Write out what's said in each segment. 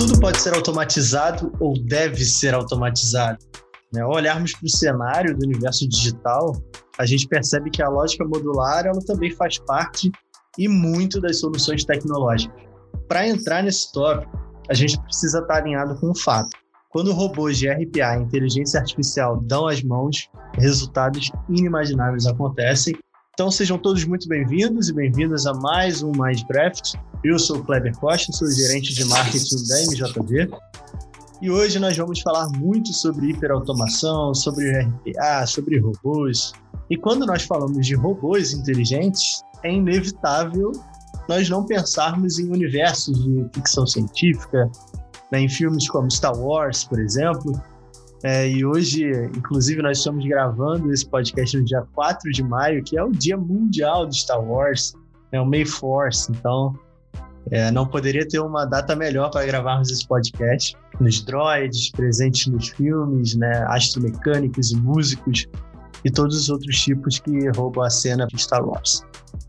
Tudo pode ser automatizado ou deve ser automatizado. Ao olharmos para o cenário do universo digital, a gente percebe que a lógica modular ela também faz parte e muito das soluções tecnológicas. Para entrar nesse tópico, a gente precisa estar alinhado com o fato. Quando robôs de RPA e inteligência artificial dão as mãos, resultados inimagináveis acontecem. Então sejam todos muito bem-vindos e bem-vindas a mais um Mindcraft. Eu sou o Kleber Costa, sou gerente de marketing da MJV. E hoje nós vamos falar muito sobre hiperautomação, sobre RPA, sobre robôs. E quando nós falamos de robôs inteligentes, é inevitável nós não pensarmos em universos de ficção científica, em filmes como Star Wars, por exemplo. E hoje, inclusive, nós estamos gravando esse podcast no dia 4 de maio, que é o Dia Mundial de Star Wars, o May Force. Então, não poderia ter uma data melhor para gravarmos esse podcast. Nos droids, presentes nos filmes, astromecânicos e músicos e todos os outros tipos que roubam a cena de Star Wars.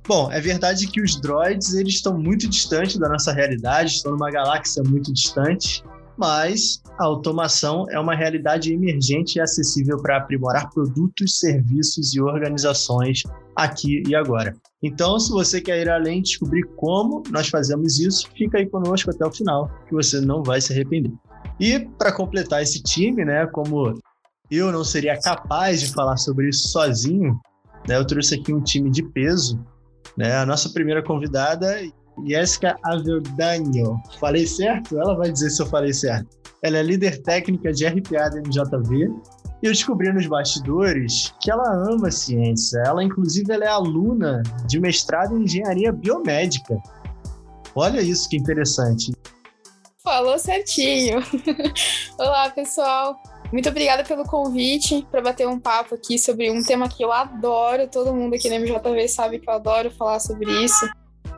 Bom, é verdade que os droids eles estão muito distantes da nossa realidade, estão numa galáxia muito distante, mas a automação é uma realidade emergente e acessível para aprimorar produtos, serviços e organizações aqui e agora. Então, se você quer ir além e descobrir como nós fazemos isso, fica aí conosco até o final, que você não vai se arrepender. E para completar esse time, como eu não seria capaz de falar sobre isso sozinho, eu trouxe aqui um time de peso. A nossa primeira convidada, Jessica Averdanho. Falei certo? Ela vai dizer se eu falei certo. Ela é líder técnica de RPA da MJV e eu descobri nos bastidores que ela ama ciência. Ela, inclusive, ela é aluna de mestrado em engenharia biomédica. Olha isso que interessante. Falou certinho. Olá, pessoal. Muito obrigada pelo convite para bater um papo aqui sobre um tema que eu adoro. Todo mundo aqui na MJV sabe que eu adoro falar sobre isso.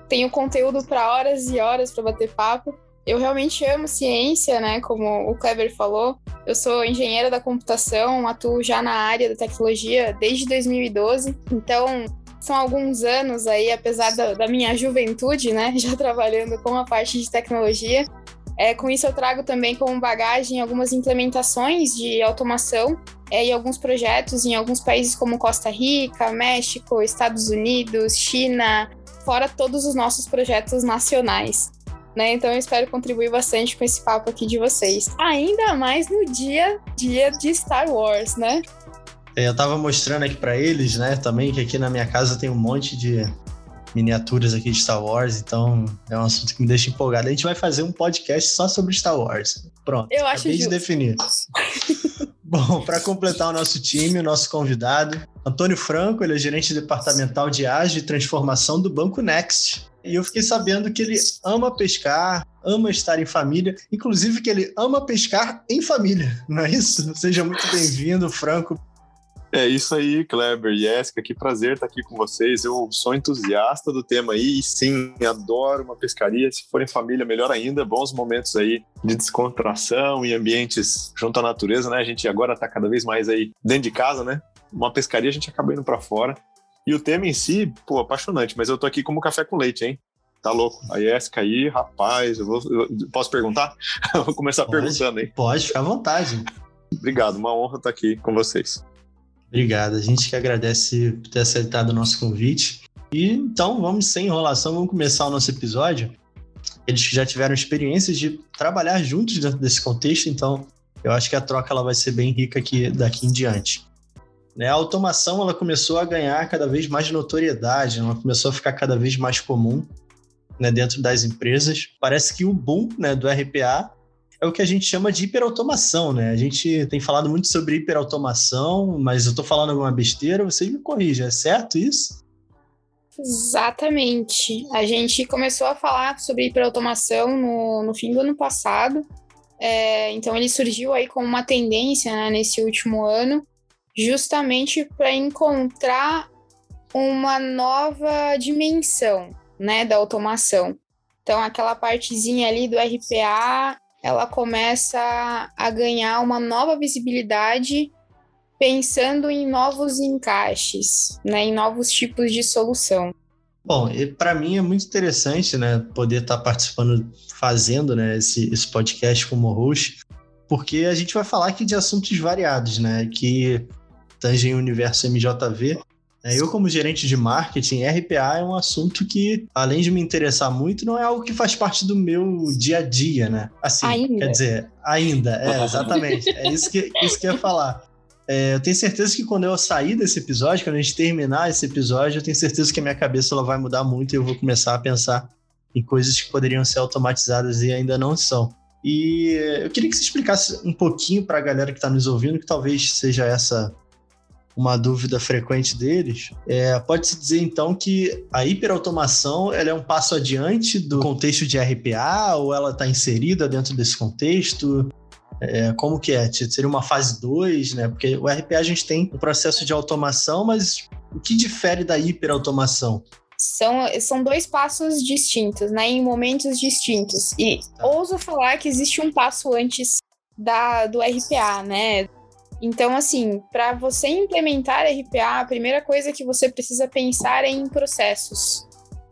Tenho conteúdo para horas e horas para bater papo. Eu realmente amo ciência, como o Kleber falou. Eu sou engenheira da computação, atuo já na área da tecnologia desde 2012. Então, são alguns anos aí, apesar da minha juventude, já trabalhando com a parte de tecnologia. Com isso eu trago também como bagagem algumas implementações de automação e alguns projetos em alguns países como Costa Rica, México, Estados Unidos, China, fora todos os nossos projetos nacionais. Então eu espero contribuir bastante com esse papo aqui de vocês. Ainda mais no dia de Star Wars, Eu estava mostrando aqui para eles, também, que aqui na minha casa tem um monte de miniaturas aqui de Star Wars, então é um assunto que me deixa empolgado. A gente vai fazer um podcast só sobre Star Wars. Pronto, eu acho acabei de definir. Bom, para completar o nosso time, o nosso convidado, Antônio Franco, ele é gerente departamental de ágil e transformação do Banco Next. E eu fiquei sabendo que ele ama pescar, ama estar em família, inclusive que ele ama pescar em família, não é isso? Seja muito bem-vindo, Franco. É isso aí, Kleber e Jessica, que prazer estar aqui com vocês. Eu sou entusiasta do tema aí e sim, adoro uma pescaria. Se for em família, melhor ainda. Bons momentos aí de descontração e ambientes junto à natureza, A gente agora está cada vez mais aí dentro de casa, Uma pescaria a gente acaba indo para fora. E o tema em si, apaixonante, mas eu tô aqui como café com leite, hein? Tá louco. A Jessica aí, rapaz, eu posso perguntar? Eu vou começar perguntando aí. Pode, ficar à vontade. Obrigado, uma honra estar aqui com vocês. Obrigado, a gente que agradece por ter aceitado o nosso convite. E então, vamos sem enrolação, vamos começar o nosso episódio. Eles já tiveram experiências de trabalhar juntos dentro desse contexto, então eu acho que a troca ela vai ser bem rica daqui em diante. A automação ela começou a ganhar cada vez mais notoriedade, ela começou a ficar cada vez mais comum dentro das empresas. Parece que o boom do RPA é o que a gente chama de hiperautomação, A gente tem falado muito sobre hiperautomação, mas eu estou falando alguma besteira, você me corrija, é certo isso? Exatamente. A gente começou a falar sobre hiperautomação no fim do ano passado, então ele surgiu aí como uma tendência nesse último ano, justamente para encontrar uma nova dimensão, da automação. Então, aquela partezinha ali do RPA, ela começa a ganhar uma nova visibilidade pensando em novos encaixes, em novos tipos de solução. Bom, para mim é muito interessante, né, poder estar participando, fazendo, né, esse podcast como host, porque a gente vai falar aqui de assuntos variados, né, que tangem o universo MJV. Eu, como gerente de marketing, RPA é um assunto que, além de me interessar muito, não é algo que faz parte do meu dia a dia, né? Assim, Ainda. quer dizer, ainda, exatamente. É isso que eu ia falar. Eu tenho certeza que quando eu sair desse episódio, quando a gente terminar esse episódio, eu tenho certeza que a minha cabeça ela vai mudar muito e eu vou começar a pensar em coisas que poderiam ser automatizadas e ainda não são. E eu queria que você explicasse um pouquinho para a galera que está nos ouvindo, que talvez seja essa uma dúvida frequente deles. Pode-se dizer, então, que a hiperautomação ela é um passo adiante do contexto de RPA ou ela está inserida dentro desse contexto? Como que é? Seria uma fase 2, né? Porque o RPA a gente tem um processo de automação, mas o que difere da hiperautomação? São dois passos distintos, né? Em momentos distintos. E ouso falar que existe um passo antes do RPA, né? Então, assim, para você implementar RPA, a primeira coisa que você precisa pensar é em processos,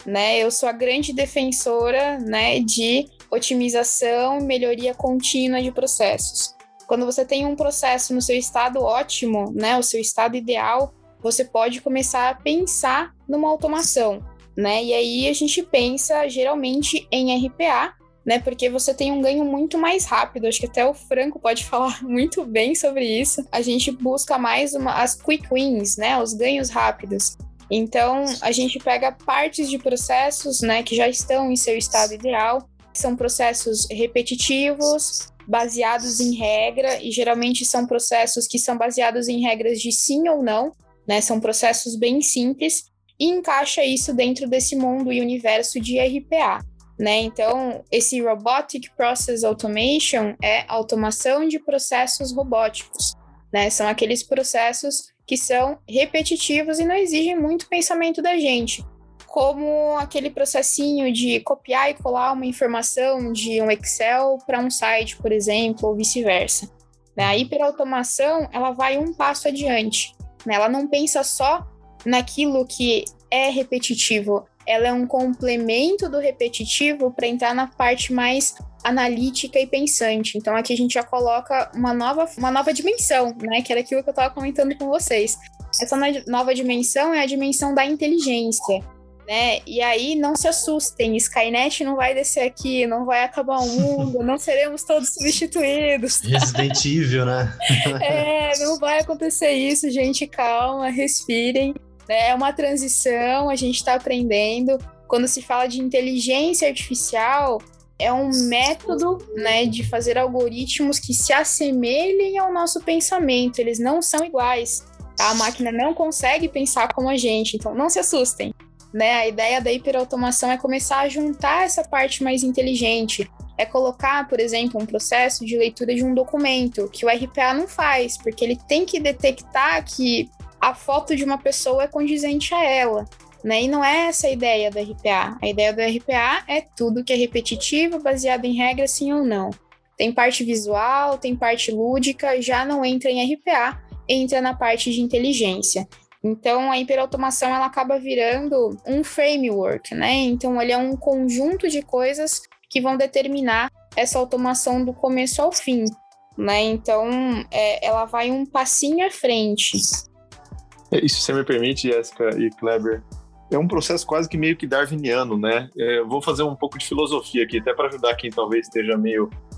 né? Eu sou a grande defensora, né, de otimização e melhoria contínua de processos. Quando você tem um processo no seu estado ótimo, né, o seu estado ideal, você pode começar a pensar numa automação, né? E aí a gente pensa geralmente em RPA, né? Porque você tem um ganho muito mais rápido. Acho que até o Franco pode falar muito bem sobre isso. A gente busca mais as quick wins, né? Os ganhos rápidos. Então, a gente pega partes de processos, né, que já estão em seu estado ideal. São processos repetitivos, baseados em regra, e geralmente são processos que são baseados em regras de sim ou não, né? São processos bem simples, e encaixa isso dentro desse mundo e universo de RPA. Né? Então, esse Robotic Process Automation é automação de processos robóticos, né? São aqueles processos que são repetitivos e não exigem muito pensamento da gente, como aquele processinho de copiar e colar uma informação de um Excel para um site, por exemplo, ou vice-versa. A hiperautomação, ela vai um passo adiante, né? Ela não pensa só naquilo que é repetitivo, ela é um complemento do repetitivo para entrar na parte mais analítica e pensante. Então, aqui a gente já coloca uma nova dimensão, né? Que era aquilo que eu estava comentando com vocês. Essa nova dimensão é a dimensão da inteligência, né? E aí, não se assustem, Skynet não vai descer aqui, não vai acabar o mundo, não seremos todos substituídos. Resident Evil, né? Não vai acontecer isso, gente, calma, respirem. É uma transição, a gente está aprendendo. Quando se fala de inteligência artificial, é um método, né, de fazer algoritmos que se assemelhem ao nosso pensamento. Eles não são iguais, tá? A máquina não consegue pensar como a gente, então não se assustem, né? A ideia da hiperautomação é começar a juntar essa parte mais inteligente. É colocar, por exemplo, um processo de leitura de um documento, que o RPA não faz, porque ele tem que detectar que a foto de uma pessoa é condizente a ela, né? E não é essa a ideia do RPA. A ideia do RPA é tudo que é repetitivo, baseado em regras, sim ou não. Tem parte visual, tem parte lúdica, já não entra em RPA, entra na parte de inteligência. Então, a hiperautomação, ela acaba virando um framework, né? Então, ele é um conjunto de coisas que vão determinar essa automação do começo ao fim, né? Então, ela vai um passinho à frente. Isso, se você me permite, Jéssica e Kleber, é um processo quase que meio que darwiniano, né? Eu vou fazer um pouco de filosofia aqui, até para ajudar quem talvez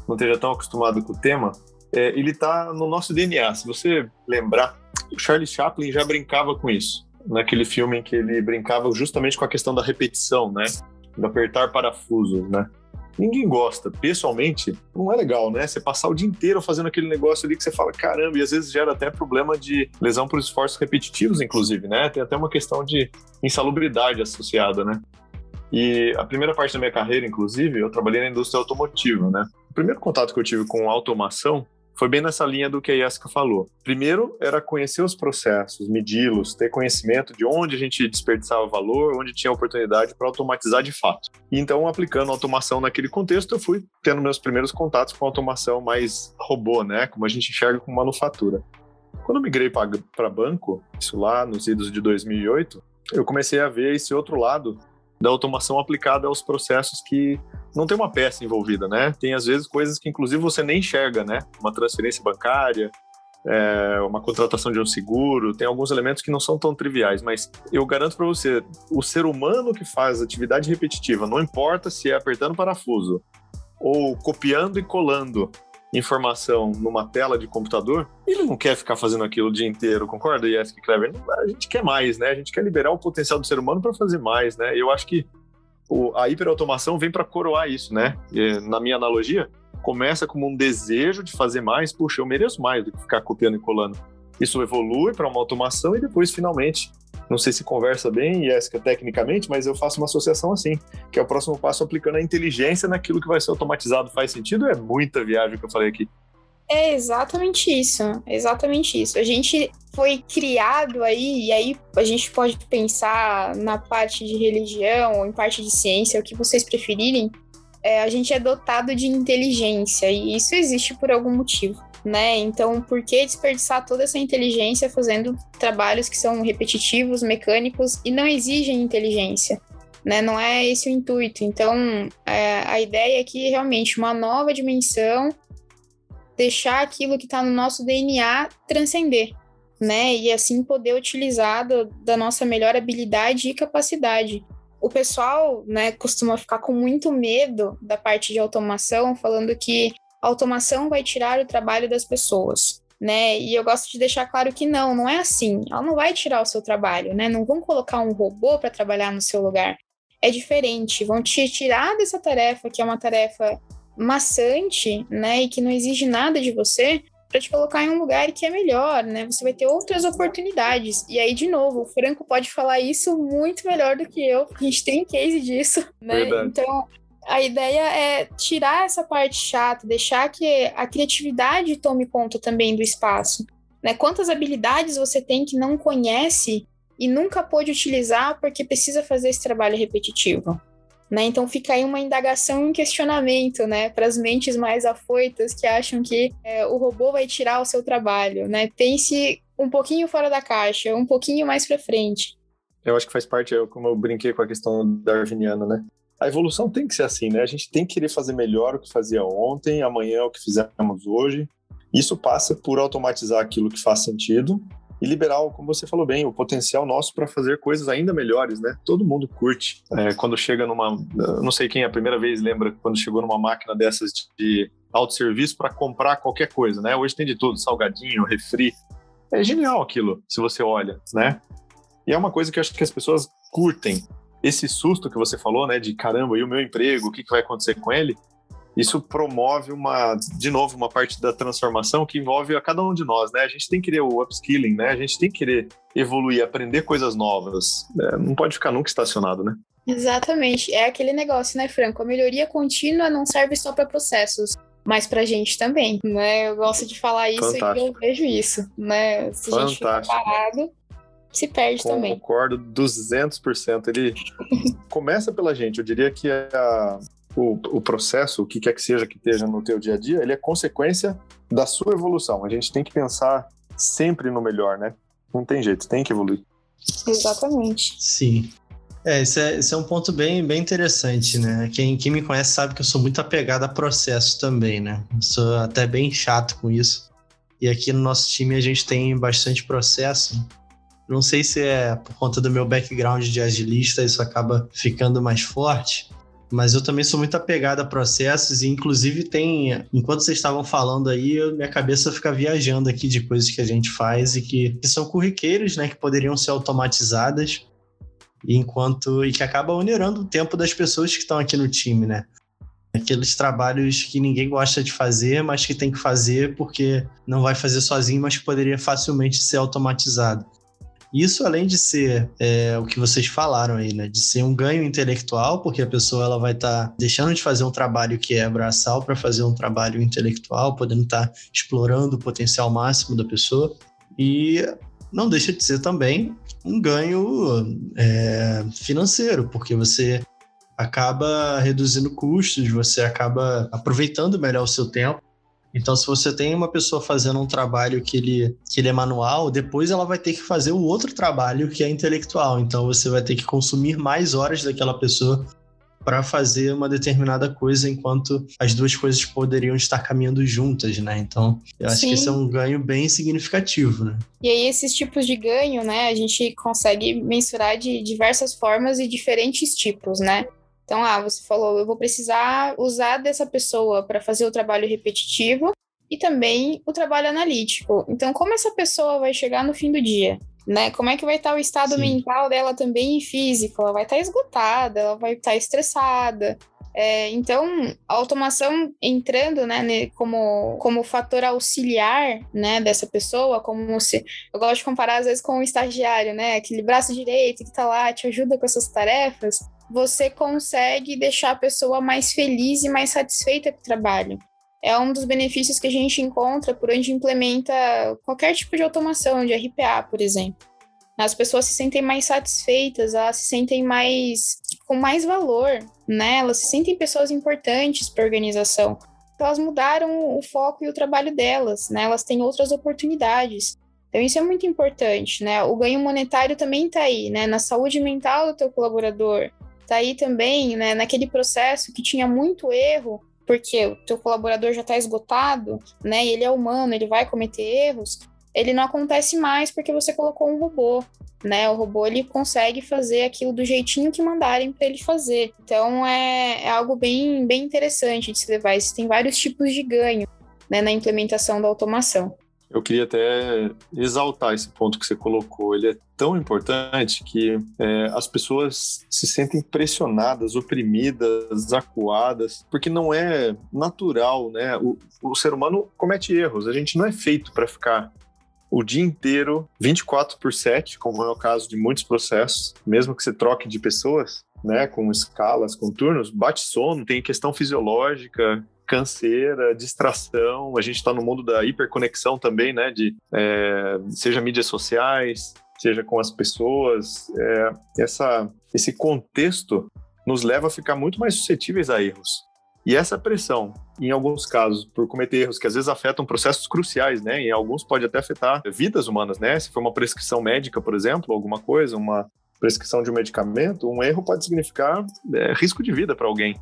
não esteja tão acostumado com o tema. Ele está no nosso DNA. Se você lembrar, o Charlie Chaplin já brincava com isso, naquele filme em que ele brincava justamente com a questão da repetição, né? Do apertar parafusos, né? Ninguém gosta. Pessoalmente, não é legal, né? Você passar o dia inteiro fazendo aquele negócio ali que você fala, caramba, e às vezes gera até problema de lesão por esforços repetitivos, inclusive, né? Tem até uma questão de insalubridade associada, né? E a primeira parte da minha carreira, inclusive, eu trabalhei na indústria automotiva, né? O primeiro contato que eu tive com automação foi bem nessa linha do que a Jéssica falou. Primeiro era conhecer os processos, medi-los, ter conhecimento de onde a gente desperdiçava valor, onde tinha oportunidade para automatizar de fato. E então, aplicando automação naquele contexto, eu fui tendo meus primeiros contatos com automação mais robô, né? Como a gente enxerga com manufatura. Quando eu migrei para banco, isso lá nos idos de 2008, eu comecei a ver esse outro lado da automação aplicada aos processos que não tem uma peça envolvida, né? Tem, às vezes, coisas que, inclusive, você nem enxerga, né? Uma transferência bancária, uma contratação de um seguro, tem alguns elementos que não são tão triviais, mas eu garanto para você, o ser humano que faz atividade repetitiva, não importa se é apertando parafuso ou copiando e colando informação numa tela de computador, ele não quer ficar fazendo aquilo o dia inteiro, concorda, Jessica e Cleber? A gente quer mais, né? A gente quer liberar o potencial do ser humano para fazer mais, né? Eu acho que a hiperautomação vem para coroar isso, né? E, na minha analogia, começa como um desejo de fazer mais, puxa, eu mereço mais do que ficar copiando e colando. Isso evolui para uma automação e depois, finalmente, não sei se conversa bem, Jessica, tecnicamente, mas eu faço uma associação assim, que é o próximo passo aplicando a inteligência naquilo que vai ser automatizado. Faz sentido? É muita viagem que eu falei aqui. É exatamente isso, exatamente isso. A gente foi criado aí, e aí a gente pode pensar na parte de religião ou em parte de ciência, o que vocês preferirem. A gente é dotado de inteligência e isso existe por algum motivo, né? Então, por que desperdiçar toda essa inteligência fazendo trabalhos que são repetitivos, mecânicos e não exigem inteligência, né? Não é esse o intuito. Então, a ideia é que realmente uma nova dimensão, deixar aquilo que está no nosso DNA transcender, né? E assim poder utilizar da nossa melhor habilidade e capacidade. O pessoal, né, costuma ficar com muito medo da parte de automação, falando que a automação vai tirar o trabalho das pessoas, né? E eu gosto de deixar claro que não é assim. Ela não vai tirar o seu trabalho, né? Não vão colocar um robô para trabalhar no seu lugar. É diferente. Vão te tirar dessa tarefa, que é uma tarefa maçante, né? E que não exige nada de você, para te colocar em um lugar que é melhor, né? Você vai ter outras oportunidades. E aí, de novo, o Franco pode falar isso muito melhor do que eu, porque a gente tem case disso, né? Verdade. Então, a ideia é tirar essa parte chata, deixar que a criatividade tome conta também do espaço, né? Quantas habilidades você tem que não conhece e nunca pôde utilizar porque precisa fazer esse trabalho repetitivo? Né? Então fica aí uma indagação e um questionamento, né, para as mentes mais afoitas que acham que o robô vai tirar o seu trabalho, né? Pense um pouquinho fora da caixa, um pouquinho mais para frente. Eu acho que faz parte, como eu brinquei com a questão darwiniana, né? A evolução tem que ser assim, né? A gente tem que querer fazer melhor o que fazia ontem, amanhã o que fizemos hoje. Isso passa por automatizar aquilo que faz sentido e liberar, como você falou bem, o potencial nosso para fazer coisas ainda melhores, né? Todo mundo curte. Quando chega numa... Não sei quem a primeira vez lembra quando chegou numa máquina dessas de autosserviço para comprar qualquer coisa, né? Hoje tem de tudo, salgadinho, refri. É genial aquilo, se você olha, né? E é uma coisa que eu acho que as pessoas curtem. Esse susto que você falou, né? De caramba, e o meu emprego, o que vai acontecer com ele? Isso promove de novo, uma parte da transformação que envolve a cada um de nós, né? A gente tem que querer o upskilling, né? A gente tem que querer evoluir, aprender coisas novas. Não pode ficar nunca estacionado, né? Exatamente. É aquele negócio, né, Franco? A melhoria contínua não serve só para processos, mas para a gente também, né? Eu gosto de falar isso. Fantástico. E eu vejo isso, né? Se a gente ficar parado, se perde também. Concordo 200%. Ele começa pela gente. Eu diria que o processo, o que quer que seja que esteja no teu dia a dia, ele é consequência da sua evolução. A gente tem que pensar sempre no melhor, né? Não tem jeito, tem que evoluir. Exatamente. Sim. Esse é um ponto bem interessante, né? Quem me conhece sabe que eu sou muito apegado a processo também, né? Eu sou até bem chato com isso. E aqui no nosso time a gente tem bastante processo. Não sei se é por conta do meu background de agilista, isso acaba ficando mais forte. Mas eu também sou muito apegado a processos e, inclusive, enquanto vocês estavam falando aí, minha cabeça fica viajando aqui de coisas que a gente faz e que são corriqueiras, né, que poderiam ser automatizadas e que acabam onerando o tempo das pessoas que estão aqui no time, né? Aqueles trabalhos que ninguém gosta de fazer, mas que tem que fazer porque não vai fazer sozinho, mas que poderia facilmente ser automatizado. Isso, além de ser o que vocês falaram aí, né? De ser um ganho intelectual, porque a pessoa ela vai estar deixando de fazer um trabalho que é braçal para fazer um trabalho intelectual, podendo estar explorando o potencial máximo da pessoa. E não deixa de ser também um ganho financeiro, porque você acaba reduzindo custos, você acaba aproveitando melhor o seu tempo. Então, se você tem uma pessoa fazendo um trabalho que ele é manual, depois ela vai ter que fazer o outro trabalho que é intelectual. Então, você vai ter que consumir mais horas daquela pessoa para fazer uma determinada coisa, enquanto as duas coisas poderiam estar caminhando juntas, né? Então, eu acho que esse é um ganho bem significativo, né? E aí, esses tipos de ganho, né, a gente consegue mensurar de diversas formas e diferentes tipos, né? Então, você falou, eu vou precisar usar dessa pessoa para fazer o trabalho repetitivo e também o trabalho analítico. Então, como essa pessoa vai chegar no fim do dia? Né? Como é que vai estar o estado mental dela também e físico? Ela vai estar esgotada, ela vai estar estressada. Então, a automação entrando, né, como fator auxiliar, né, dessa pessoa, como se... Eu gosto de comparar, às vezes, com o estagiário, né? Aquele braço direito que está lá, te ajuda com essas tarefas. Você consegue deixar a pessoa mais feliz e mais satisfeita com o trabalho. É um dos benefícios que a gente encontra por onde implementa qualquer tipo de automação, de RPA, por exemplo. As pessoas se sentem mais satisfeitas, elas se sentem com mais valor, né? Elas se sentem pessoas importantes para a organização. Elas mudaram o foco e o trabalho delas, né? Elas têm outras oportunidades. Então, isso é muito importante, né? O ganho monetário também está aí, né? Na saúde mental do teu colaborador. Está aí também, né? Naquele processo que tinha muito erro, porque o teu colaborador já está esgotado, né? E ele é humano, ele vai cometer erros. Ele não acontece mais porque você colocou um robô, né? O robô, ele consegue fazer aquilo do jeitinho que mandarem para ele fazer. Então, é algo bem, bem interessante de se levar. Existem vários tipos de ganho, né, na implementação da automação. Eu queria até exaltar esse ponto que você colocou. Ele é tão importante que as pessoas se sentem pressionadas, oprimidas, acuadas, porque não é natural, né? O ser humano comete erros. A gente não é feito para ficar o dia inteiro, 24/7, como é o caso de muitos processos, mesmo que você troque de pessoas, né, com escalas, com turnos, bate sono, tem questão fisiológica, canseira, distração. A gente está no mundo da hiperconexão também, né? Seja mídias sociais, seja com as pessoas. Esse contexto nos leva a ficar muito mais suscetíveis a erros. E essa pressão, em alguns casos, por cometer erros que às vezes afetam processos cruciais, né? Em alguns pode até afetar vidas humanas, né? Se for uma prescrição médica, por exemplo, alguma coisa, uma prescrição de um medicamento, um erro pode significar risco de vida para alguém.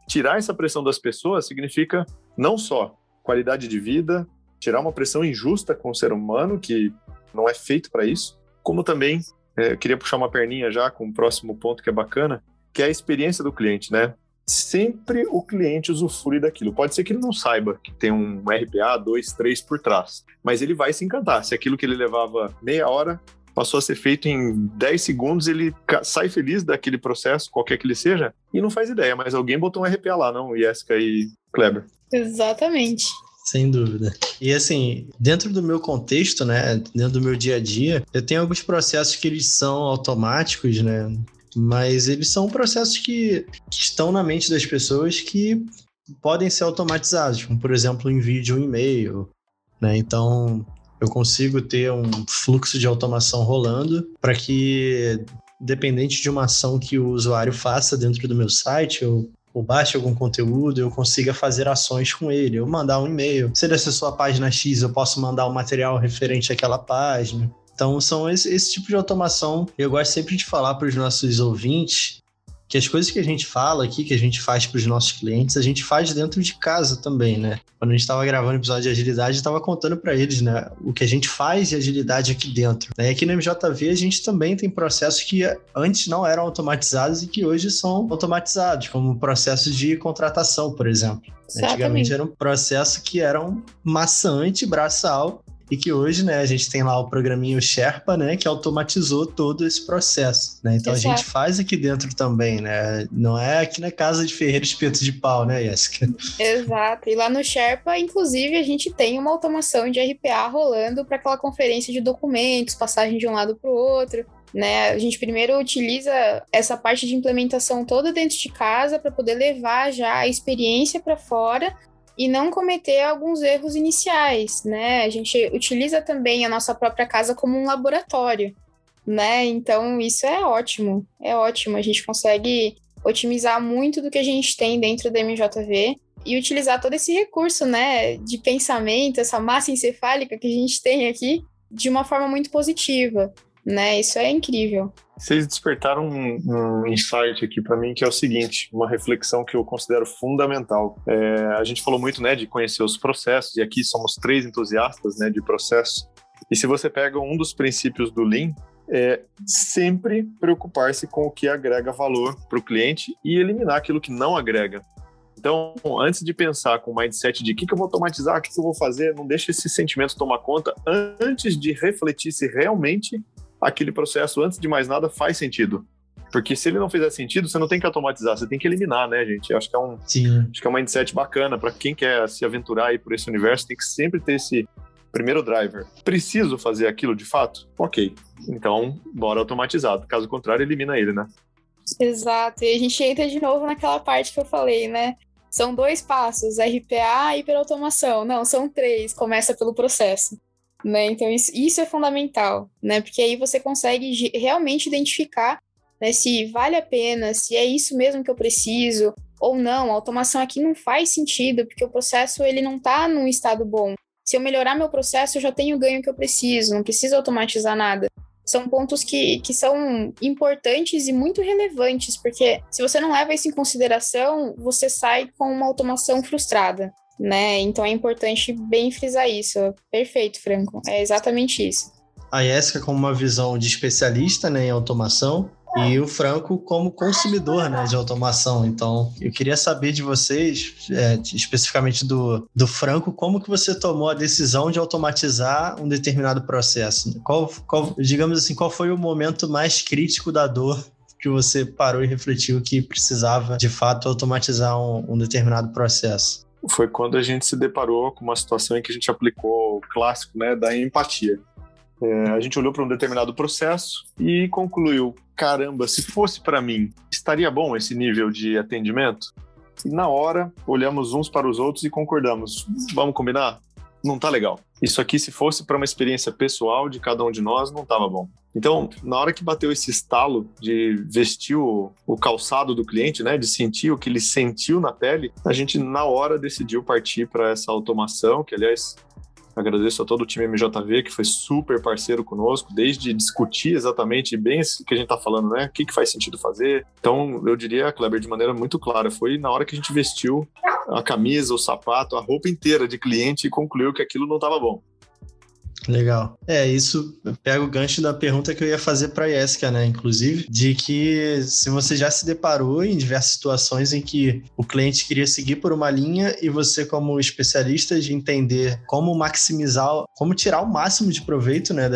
Tirar essa pressão das pessoas significa não só qualidade de vida, tirar uma pressão injusta com o ser humano, que não é feito para isso, como também, eu queria puxar uma perninha já com o próximo ponto que é bacana, que é a experiência do cliente, né? Sempre o cliente usufrui daquilo. Pode ser que ele não saiba que tem um RPA 2, 3 por trás, mas ele vai se encantar. Se aquilo que ele levava meia hora passou a ser feito em 10 segundos, ele sai feliz daquele processo, qualquer que ele seja, e não faz ideia, mas alguém botou um RPA lá, não, Jéssica e Kleber? Exatamente. Sem dúvida. E assim, dentro do meu contexto, né, dentro do meu dia a dia, eu tenho alguns processos que eles são automáticos, né, mas eles são processos que estão na mente das pessoas que podem ser automatizados, como, por exemplo, o envio de um e-mail, né, então eu consigo ter um fluxo de automação rolando para que, dependente de uma ação que o usuário faça dentro do meu site, ou baixe algum conteúdo, eu consiga fazer ações com ele, eu mandar um e-mail. Se ele acessou a página X, eu posso mandar um material referente àquela página. Então, são esse tipo de automação. Eu gosto sempre de falar para os nossos ouvintes que as coisas que a gente fala aqui, que a gente faz para os nossos clientes, a gente faz dentro de casa também, né? Quando a gente estava gravando o episódio de agilidade, eu estava contando para eles, né, o que a gente faz de agilidade aqui dentro. E aqui no MJV, a gente também tem processos que antes não eram automatizados e que hoje são automatizados, como o processo de contratação, por exemplo. Exatamente. Antigamente era um processo que era um maçante, braçal, e que hoje, né, a gente tem lá o programinho Sherpa, né, que automatizou todo esse processo, né? Então Exato. A gente faz aqui dentro também, né? Não é aqui na casa de ferreiro espeto de pau, né, Jéssica? Exato. E lá no Sherpa, inclusive, a gente tem uma automação de RPA rolando para aquela conferência de documentos, passagem de um lado para o outro, né? A gente primeiro utiliza essa parte de implementação toda dentro de casa para poder levar já a experiência para fora e não cometer alguns erros iniciais, né? A gente utiliza também a nossa própria casa como um laboratório, né? Então, isso é ótimo, a gente consegue otimizar muito do que a gente tem dentro da MJV e utilizar todo esse recurso, né, de pensamento, essa massa encefálica que a gente tem aqui, de uma forma muito positiva, né? Isso é incrível. Vocês despertaram um insight aqui para mim, que é o seguinte, uma reflexão que eu considero fundamental. A gente falou muito, né, de conhecer os processos, e aqui somos 3 entusiastas, né, de processo. E se você pega um dos princípios do Lean, é sempre preocupar-se com o que agrega valor para o cliente e eliminar aquilo que não agrega. Então, antes de pensar com o mindset de o que eu vou automatizar, o que eu vou fazer, não deixe esse sentimento tomar conta antes de refletir se realmente aquele processo, antes de mais nada, faz sentido. Porque se ele não fizer sentido, você não tem que automatizar, você tem que eliminar, né, gente? Eu acho que é um mindset bacana para quem quer se aventurar aí por esse universo, tem que sempre ter esse primeiro driver. Preciso fazer aquilo de fato? Ok. Então, bora automatizar. Caso contrário, elimina ele, né? Exato. E a gente entra de novo naquela parte que eu falei, né? São 2 passos, RPA e hiperautomação. Não, são 3. Começa pelo processo. Né? Então, isso é fundamental, né? Porque aí você consegue realmente identificar, né, se vale a pena, se é isso mesmo que eu preciso ou não. A automação aqui não faz sentido, porque o processo ele não está num estado bom. Se eu melhorar meu processo, eu já tenho o ganho que eu preciso, não preciso automatizar nada. São pontos que são importantes e muito relevantes, porque se você não leva isso em consideração, você sai com uma automação frustrada, né? Então é importante bem frisar isso. Perfeito, Franco. É exatamente isso. A Jéssica como uma visão de especialista, né, em automação, e o Franco como consumidor, né, de automação. Então, eu queria saber de vocês, especificamente do Franco, como que você tomou a decisão de automatizar um determinado processo? Digamos assim, qual foi o momento mais crítico da dor que você parou e refletiu que precisava, de fato, automatizar um determinado processo? Foi quando a gente se deparou com uma situação em que a gente aplicou o clássico, né, da empatia. A gente olhou para um determinado processo e concluiu, caramba, se fosse para mim, estaria bom esse nível de atendimento? E na hora, olhamos uns para os outros e concordamos, vamos combinar? Não tá legal. Isso aqui, se fosse para uma experiência pessoal de cada um de nós, não tava bom. Então, na hora que bateu esse estalo de vestir o calçado do cliente, né, de sentir o que ele sentiu na pele, a gente, na hora, decidiu partir para essa automação, que, aliás, agradeço a todo o time MJV, que foi super parceiro conosco, desde discutir exatamente bem isso que a gente está falando, né? O que faz sentido fazer. Então, eu diria, Kleber, de maneira muito clara, foi na hora que a gente vestiu a camisa, o sapato, a roupa inteira de cliente e concluiu que aquilo não estava bom. Legal. Isso pega o gancho da pergunta que eu ia fazer para a Jéssica, né? Inclusive, de que se você já se deparou em diversas situações em que o cliente queria seguir por uma linha e você, como especialista de entender como maximizar, como tirar o máximo de proveito, né,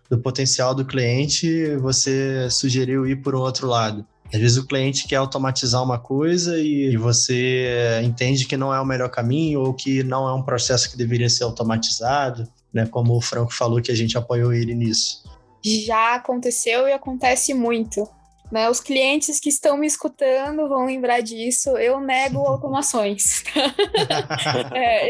do potencial do cliente, você sugeriu ir por um outro lado. Às vezes o cliente quer automatizar uma coisa e você entende que não é o melhor caminho ou que não é um processo que deveria ser automatizado, né? Como o Franco falou que a gente apoiou ele nisso. Já aconteceu e acontece muito, né? Os clientes que estão me escutando vão lembrar disso. Eu nego automações.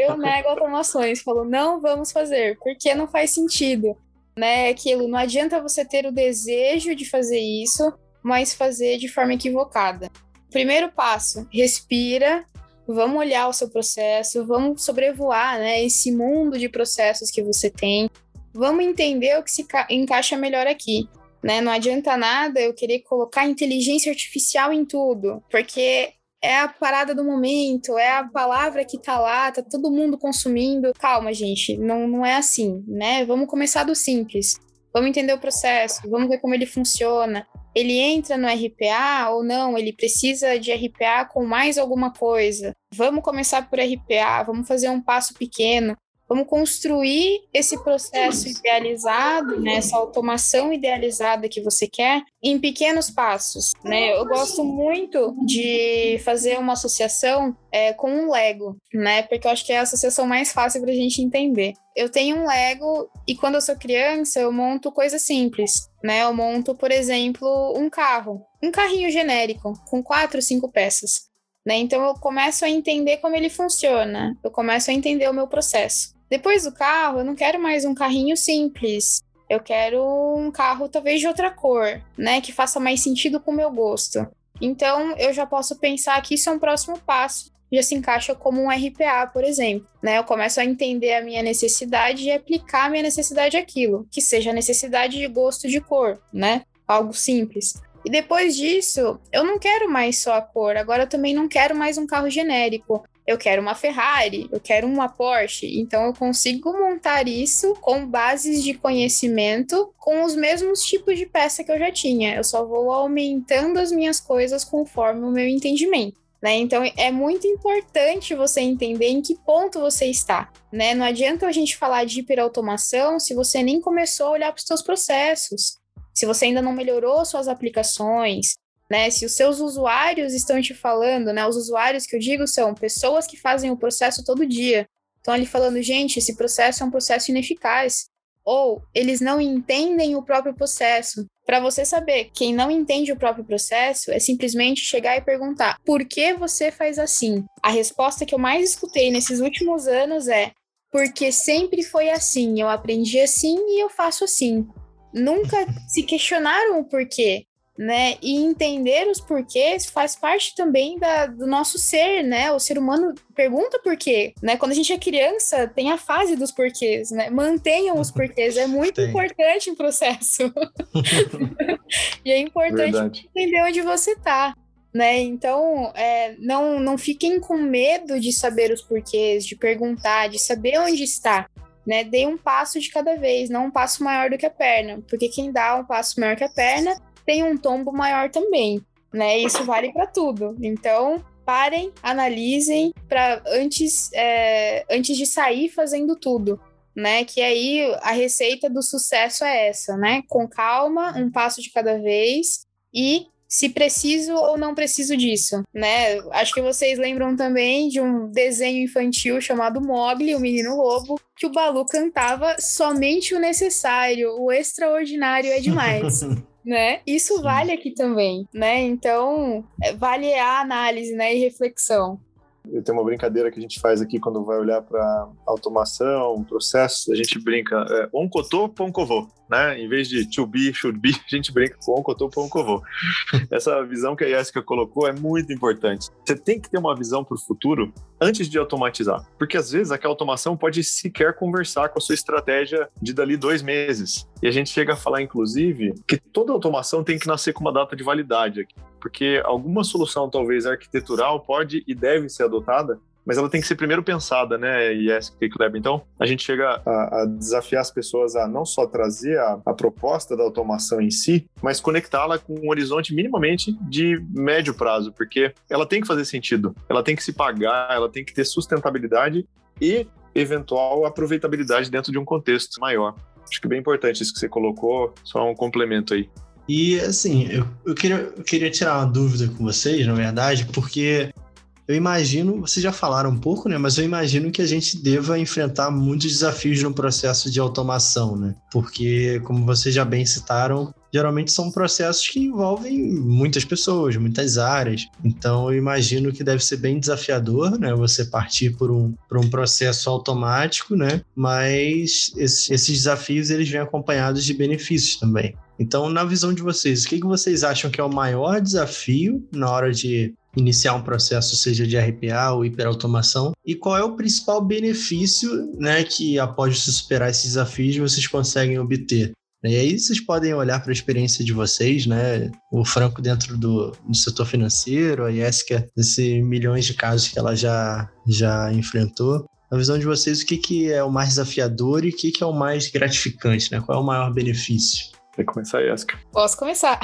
Eu nego automações. Falo, não vamos fazer, porque não faz sentido, né? Aquilo, não adianta você ter o desejo de fazer isso, mas fazer de forma equivocada. Primeiro passo, respira. Vamos olhar o seu processo, vamos sobrevoar, né, esse mundo de processos que você tem. Vamos entender o que se encaixa melhor aqui, né? Não adianta nada eu querer colocar inteligência artificial em tudo, porque é a parada do momento, é a palavra que tá lá, tá todo mundo consumindo. Calma, gente, não é assim, né? Vamos começar do simples. Vamos entender o processo, vamos ver como ele funciona. Ele entra no RPA ou não? Ele precisa de RPA com mais alguma coisa? Vamos começar por RPA, vamos fazer um passo pequeno. Vamos construir esse processo idealizado, né, essa automação idealizada que você quer, em pequenos passos, né? Eu gosto muito de fazer uma associação com um Lego, né? Porque eu acho que é a associação mais fácil para a gente entender. Eu tenho um Lego e quando eu sou criança eu monto coisas simples, né? Eu monto, por exemplo, um carrinho genérico com 4, 5 peças, né? Então eu começo a entender como ele funciona, eu começo a entender o meu processo. Depois do carro, eu não quero mais um carrinho simples. Eu quero um carro talvez de outra cor, né? Que faça mais sentido com o meu gosto. Então, eu já posso pensar que isso é um próximo passo já se encaixa como um RPA, por exemplo, né? Eu começo a entender a minha necessidade e aplicar a minha necessidade àquilo, que seja a necessidade de gosto de cor, né? Algo simples. E depois disso, eu não quero mais só a cor, agora eu também não quero mais um carro genérico. Eu quero uma Ferrari, eu quero uma Porsche. Então eu consigo montar isso com bases de conhecimento com os mesmos tipos de peça que eu já tinha. Eu só vou aumentando as minhas coisas conforme o meu entendimento, né? Então é muito importante você entender em que ponto você está, né? Não adianta a gente falar de hiperautomação se você nem começou a olhar para os seus processos, se você ainda não melhorou suas aplicações, né? Se os seus usuários estão te falando, né? Os usuários que eu digo são pessoas que fazem o processo todo dia. Estão ali falando, gente, esse processo é um processo ineficaz. Ou eles não entendem o próprio processo. Para você saber, quem não entende o próprio processo é simplesmente chegar e perguntar, por que você faz assim? A resposta que eu mais escutei nesses últimos anos é, porque sempre foi assim, eu aprendi assim e eu faço assim. Nunca se questionaram o porquê, né? E entender os porquês faz parte também do nosso ser, né? O ser humano pergunta por quê, né? Quando a gente é criança, tem a fase dos porquês, né? Mantenham os porquês, é muito importante em processo. E é importante entender onde você tá, né? Então, não fiquem com medo de saber os porquês, de perguntar, de saber onde está. Né, dê um passo de cada vez, não um passo maior do que a perna, porque quem dá um passo maior que a perna tem um tombo maior também, né? Isso vale para tudo. Então, parem, analisem para antes de sair fazendo tudo, né? Que aí a receita do sucesso é essa, né? Com calma, um passo de cada vez e se preciso ou não preciso disso, né? Acho que vocês lembram também de um desenho infantil chamado Mowgli, o Menino Lobo, que o Balu cantava somente o necessário, o extraordinário é demais. Né? Isso Sim. Vale aqui também, né? Então, vale a análise, né, e reflexão. Eu tenho uma brincadeira que a gente faz aqui quando vai olhar para automação, processos, a gente brinca onkotô, ponkovô, né? Em vez de to be, should be, a gente brinca com onkotô, ponkovô. Essa visão que a Jéssica colocou é muito importante. Você tem que ter uma visão para o futuro antes de automatizar, porque às vezes aquela automação pode sequer conversar com a sua estratégia de dali 2 meses. E a gente chega a falar, inclusive, que toda automação tem que nascer com uma data de validade aqui, porque alguma solução, talvez arquitetural, pode e deve ser adotada, mas ela tem que ser primeiro pensada, né, Jéssica e Kleber? Então, a gente chega a desafiar as pessoas a não só trazer a proposta da automação em si, mas conectá-la com um horizonte minimamente de médio prazo, porque ela tem que fazer sentido, ela tem que se pagar, ela tem que ter sustentabilidade e eventual aproveitabilidade dentro de um contexto maior. Acho que é bem importante isso que você colocou, só um complemento aí. E, assim, eu queria tirar uma dúvida com vocês, na verdade, porque eu imagino, vocês já falaram um pouco, né? Mas eu imagino que a gente deva enfrentar muitos desafios no processo de automação, né? Porque, como vocês já bem citaram, geralmente são processos que envolvem muitas pessoas, muitas áreas. Então, eu imagino que deve ser bem desafiador, né? Você partir por um processo automático, né? Mas esses desafios, eles vêm acompanhados de benefícios também. Então, na visão de vocês, o que vocês acham que é o maior desafio na hora de iniciar um processo, seja de RPA ou hiperautomação, e qual é o principal benefício, né, que após você superar esses desafios vocês conseguem obter? E aí vocês podem olhar para a experiência de vocês, né? O Franco dentro do setor financeiro, a Jéssica, esses milhões de casos que ela já enfrentou. Na visão de vocês, o que é o mais desafiador e o que é o mais gratificante, né? Qual é o maior benefício? Quer começar, Jéssica? Posso começar.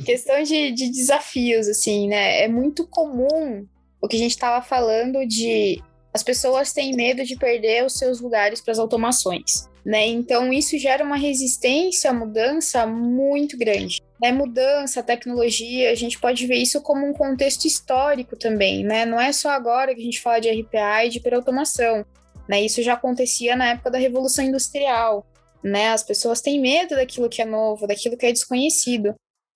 Questão de desafios, assim, né? É muito comum o que a gente estava falando de as pessoas têm medo de perder os seus lugares para as automações, né? Então, isso gera uma resistência à mudança muito grande. Né? Mudança, tecnologia, a gente pode ver isso como um contexto histórico também, né? Não é só agora que a gente fala de RPA e de hiperautomação, né? Isso já acontecia na época da Revolução Industrial. Né? As pessoas têm medo daquilo que é novo, daquilo que é desconhecido.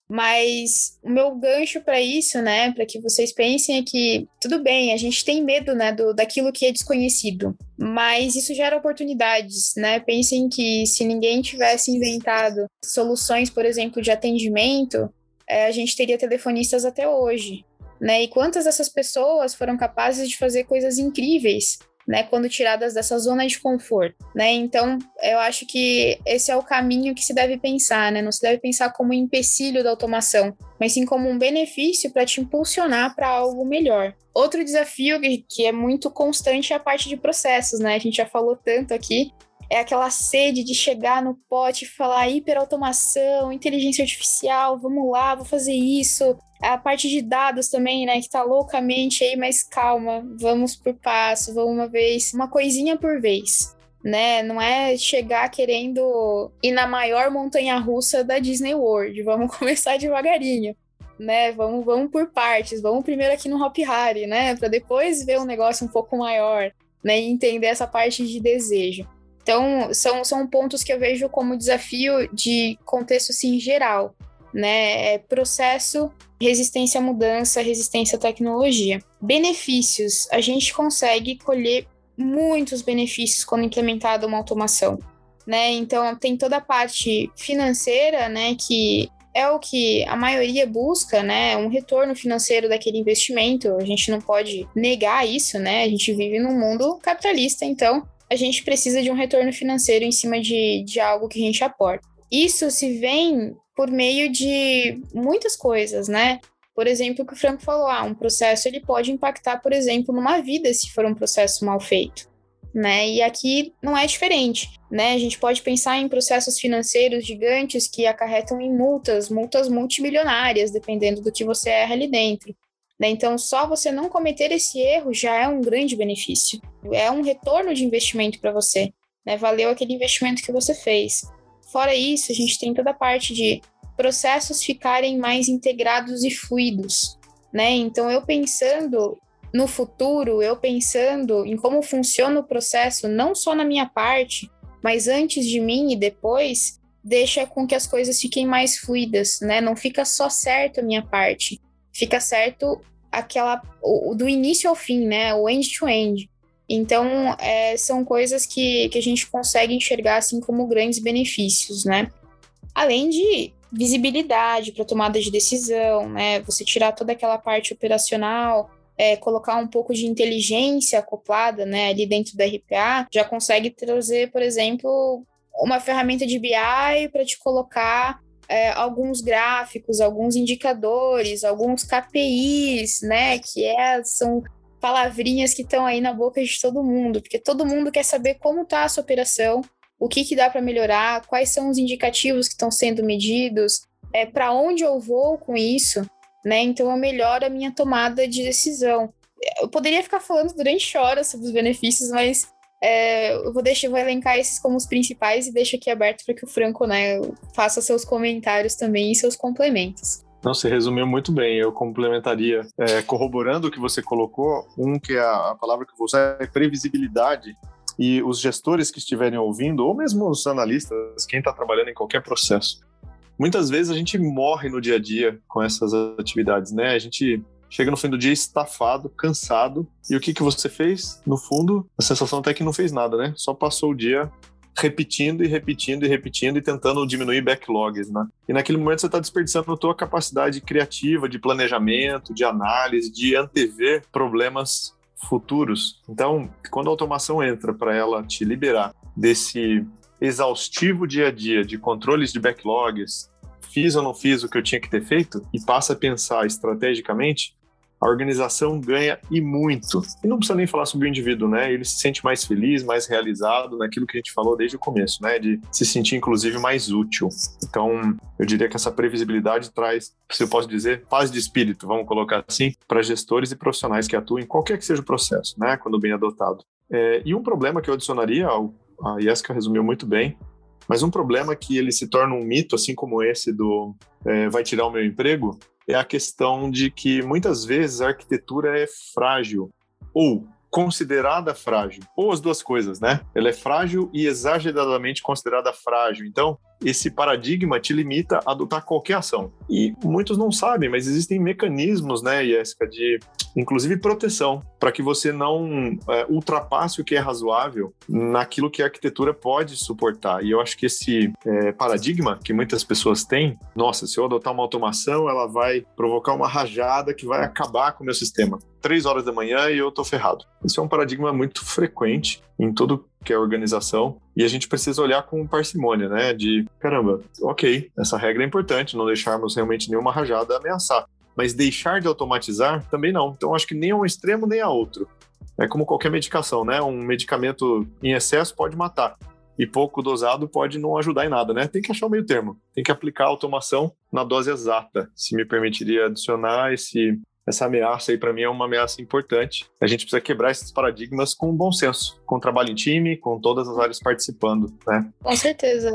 Mas o meu gancho para isso, né, para que vocês pensem é que, tudo bem, a gente tem medo, né, daquilo que é desconhecido, mas isso gera oportunidades, né? Pensem que se ninguém tivesse inventado soluções, por exemplo, de atendimento, a gente teria telefonistas até hoje. né? E quantas dessas pessoas foram capazes de fazer coisas incríveis, né, quando tiradas dessa zona de conforto, né? Então, eu acho que esse é o caminho que se deve pensar, né? Não se deve pensar como um empecilho da automação, mas sim como um benefício para te impulsionar para algo melhor. Outro desafio que é muito constante é a parte de processos, né? A gente já falou tanto aqui, é aquela sede de chegar no pote e falar hiperautomação, inteligência artificial, vamos lá, vou fazer isso. A parte de dados também, né, que tá loucamente aí, mas calma, vamos por passo, vamos uma vez, uma coisinha por vez, né? Não é chegar querendo ir na maior montanha-russa da Disney World, vamos começar devagarinho, né? Vamos por partes, vamos primeiro aqui no Hop Hari, né, para depois ver um negócio um pouco maior, né, e entender essa parte de desejo. Então, são pontos que eu vejo como desafio de contexto, assim, geral, né? Processo, resistência à mudança, resistência à tecnologia. Benefícios. A gente consegue colher muitos benefícios quando implementada uma automação, né? Então, tem toda a parte financeira, né? Que é o que a maioria busca, né? Um retorno financeiro daquele investimento. A gente não pode negar isso, né? A gente vive num mundo capitalista, então a gente precisa de um retorno financeiro em cima de algo que a gente aporta. Isso se vem por meio de muitas coisas, né? Por exemplo, o que o Franco falou, um processo ele pode impactar, por exemplo, numa vida se for um processo mal feito, né? E aqui não é diferente, né? A gente pode pensar em processos financeiros gigantes que acarretam em multas multimilionárias, dependendo do que você erra ali dentro. Então, só você não cometer esse erro já é um grande benefício. É um retorno de investimento para você, né? Valeu aquele investimento que você fez. Fora isso, a gente tem toda a parte de processos ficarem mais integrados e fluidos, né? Então, eu pensando no futuro, eu pensando em como funciona o processo, não só na minha parte, mas antes de mim e depois, deixa com que as coisas fiquem mais fluidas, né? Não fica só certo a minha parte. Fica certo do início ao fim, né? O end-to-end. Então, são coisas que a gente consegue enxergar assim como grandes benefícios, né? Além de visibilidade para tomada de decisão, né? Você tirar toda aquela parte operacional, colocar um pouco de inteligência acoplada, né? Ali dentro da RPA, já consegue trazer, por exemplo, uma ferramenta de BI para te colocar alguns gráficos, alguns indicadores, alguns KPIs, né, que são palavrinhas que estão aí na boca de todo mundo, porque todo mundo quer saber como está a sua operação, o que dá para melhorar, quais são os indicativos que estão sendo medidos, para onde eu vou com isso, né, então eu melhoro a minha tomada de decisão. Eu poderia ficar falando durante horas sobre os benefícios, mas eu vou elencar esses como os principais e deixo aqui aberto para que o Franco, né, faça seus comentários também e seus complementos. Não, você resumiu muito bem. Eu complementaria, corroborando o que você colocou, que é a palavra que eu vou usar é previsibilidade, e os gestores que estiverem ouvindo, ou mesmo os analistas, quem está trabalhando em qualquer processo, muitas vezes a gente morre no dia a dia com essas atividades, né? A gente chega no fim do dia estafado, cansado, e o que você fez? No fundo, a sensação até que não fez nada, né? Só passou o dia repetindo e tentando diminuir backlogs, né? E naquele momento você está desperdiçando a tua capacidade criativa, de planejamento, de análise, de antever problemas futuros. Então, quando a automação entra para ela te liberar desse exaustivo dia a dia de controles de backlogs, fiz ou não fiz o que eu tinha que ter feito, e passa a pensar estrategicamente, a organização ganha e muito. E não precisa nem falar sobre o indivíduo, né? Ele se sente mais feliz, mais realizado naquilo que a gente falou desde o começo, né? De se sentir, inclusive, mais útil. Então, eu diria que essa previsibilidade traz, se eu posso dizer, paz de espírito, vamos colocar assim, para gestores e profissionais que atuam em qualquer que seja o processo, né? Quando bem adotado. E um problema que eu adicionaria, a Jéssica resumiu muito bem, mas um problema que ele se torna um mito, assim como esse do vai tirar o meu emprego, é a questão de que muitas vezes a arquitetura é frágil ou considerada frágil, ou as duas coisas, né? Ela é frágil e exageradamente considerada frágil. Então, esse paradigma te limita a adotar qualquer ação. E muitos não sabem, mas existem mecanismos, né, Jéssica, de inclusive proteção, para que você não ultrapasse o que é razoável naquilo que a arquitetura pode suportar. E eu acho que esse paradigma que muitas pessoas têm, nossa, se eu adotar uma automação, ela vai provocar uma rajada que vai acabar com o meu sistema. 3 horas da manhã e eu tô ferrado. Isso é um paradigma muito frequente em todo que é organização, e a gente precisa olhar com parcimônia, né? De, caramba, ok, essa regra é importante, não deixarmos realmente nenhuma rajada ameaçar, mas deixar de automatizar também não. Então, acho que nem a um extremo nem a outro. É como qualquer medicação, né? Um medicamento em excesso pode matar, e pouco dosado pode não ajudar em nada, né? Tem que achar o meio termo, tem que aplicar a automação na dose exata, se me permitiria adicionar essa ameaça aí, para mim, é uma ameaça importante. A gente precisa quebrar esses paradigmas com bom senso, com trabalho em time, com todas as áreas participando, né? Com certeza.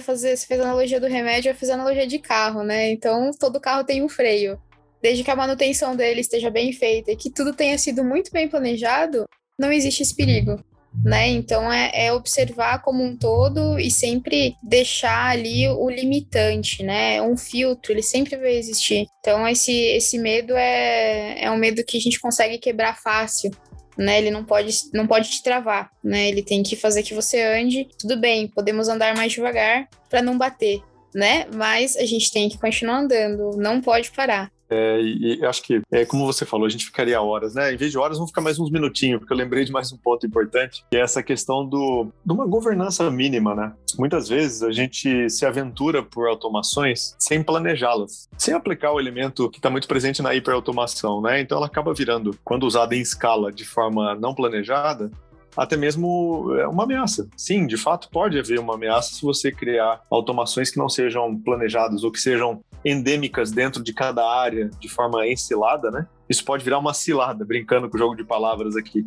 Você fez a analogia do remédio, eu fiz a analogia de carro, né? Então, todo carro tem um freio. Desde que a manutenção dele esteja bem feita e que tudo tenha sido muito bem planejado, não existe esse perigo, né? Então, é observar como um todo e sempre deixar ali o limitante, né? Um filtro, ele sempre vai existir. Então, esse medo é um medo que a gente consegue quebrar fácil, né? Ele não pode te travar, né? Ele tem que fazer que você ande. Tudo bem, podemos andar mais devagar para não bater, né? Mas a gente tem que continuar andando, não pode parar. E acho que, como você falou, a gente ficaria horas, né? Em vez de horas, vamos ficar mais uns minutinhos, porque eu lembrei de mais um ponto importante, que é essa questão de uma governança mínima, né? Muitas vezes a gente se aventura por automações sem planejá-las, sem aplicar o elemento que está muito presente na hiperautomação, né? Então ela acaba virando, quando usada em escala de forma não planejada, até mesmo uma ameaça. Sim, de fato, pode haver uma ameaça se você criar automações que não sejam planejadas ou que sejam endêmicas dentro de cada área de forma encilada, né? Isso pode virar uma cilada, brincando com o jogo de palavras aqui.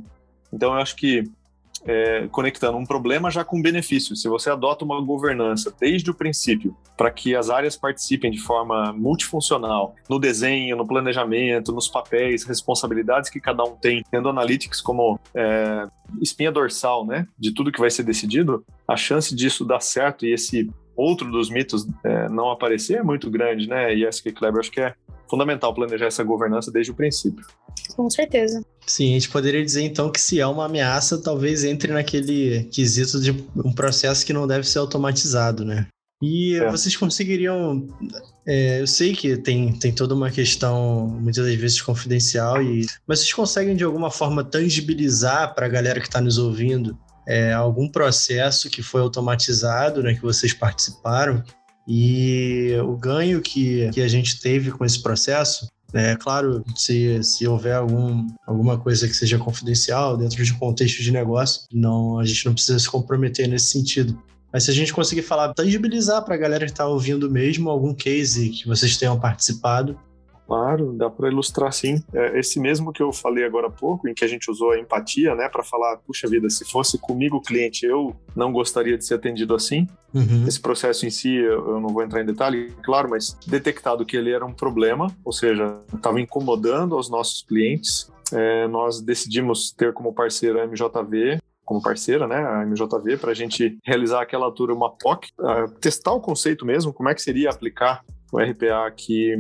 Então, eu acho que conectando um problema já com benefício. Se você adota uma governança desde o princípio para que as áreas participem de forma multifuncional no desenho, no planejamento, nos papéis, responsabilidades que cada um tem, tendo analytics como espinha dorsal, né, de tudo que vai ser decidido, a chance disso dar certo e esse outro dos mitos não aparecer é muito grande, né? E essa que Kleber, acho que é fundamental planejar essa governança desde o princípio. Com certeza. Sim, a gente poderia dizer então que se é uma ameaça, talvez entre naquele quesito de um processo que não deve ser automatizado, né? E vocês conseguiriam... eu sei que tem toda uma questão, muitas das vezes, confidencial, mas vocês conseguem de alguma forma tangibilizar para a galera que está nos ouvindo algum processo que foi automatizado, né, que vocês participaram, e o ganho que a gente teve com esse processo? Claro, se houver alguma coisa que seja confidencial dentro de um contexto de negócio, a gente não precisa se comprometer nesse sentido. Mas se a gente conseguir tangibilizar para a galera que está ouvindo mesmo algum case que vocês tenham participado. Claro, dá para ilustrar sim. Esse mesmo que eu falei agora há pouco, em que a gente usou a empatia, né, para falar, puxa vida, se fosse comigo o cliente, eu não gostaria de ser atendido assim. Uhum. Esse processo em si, eu não vou entrar em detalhe, claro, mas detectado que ele era um problema, ou seja, estava incomodando os nossos clientes, nós decidimos ter como parceira a MJV, como parceira, né, a MJV, para a gente realizar aquela tour, uma POC, testar o conceito mesmo, como é que seria aplicar o RPA aqui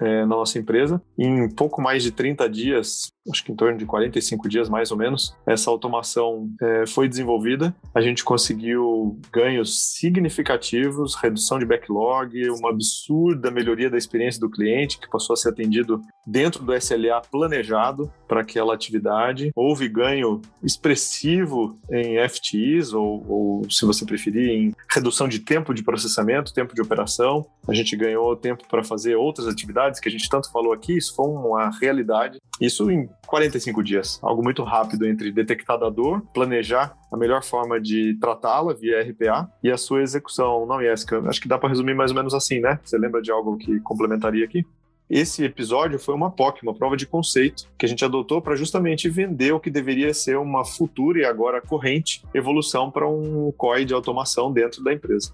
na nossa empresa. Em pouco mais de 30 dias, acho que em torno de 45 dias mais ou menos, essa automação foi desenvolvida. A gente conseguiu ganhos significativos, redução de backlog, uma absurda melhoria da experiência do cliente, que passou a ser atendido dentro do SLA planejado para aquela atividade. Houve ganho expressivo em FTEs, ou se você preferir, em redução de tempo de processamento, tempo de operação. A gente ganhou tempo para fazer outras atividades que a gente tanto falou aqui. Isso foi uma realidade. Isso em 45 dias, algo muito rápido entre detectar a dor, planejar a melhor forma de tratá-la via RPA e a sua execução. Não, Jéssica, acho que dá para resumir mais ou menos assim, né? Você lembra de algo que complementaria aqui? Esse episódio foi uma POC, uma prova de conceito, que a gente adotou para justamente vender o que deveria ser uma futura e agora corrente evolução para um COI de automação dentro da empresa.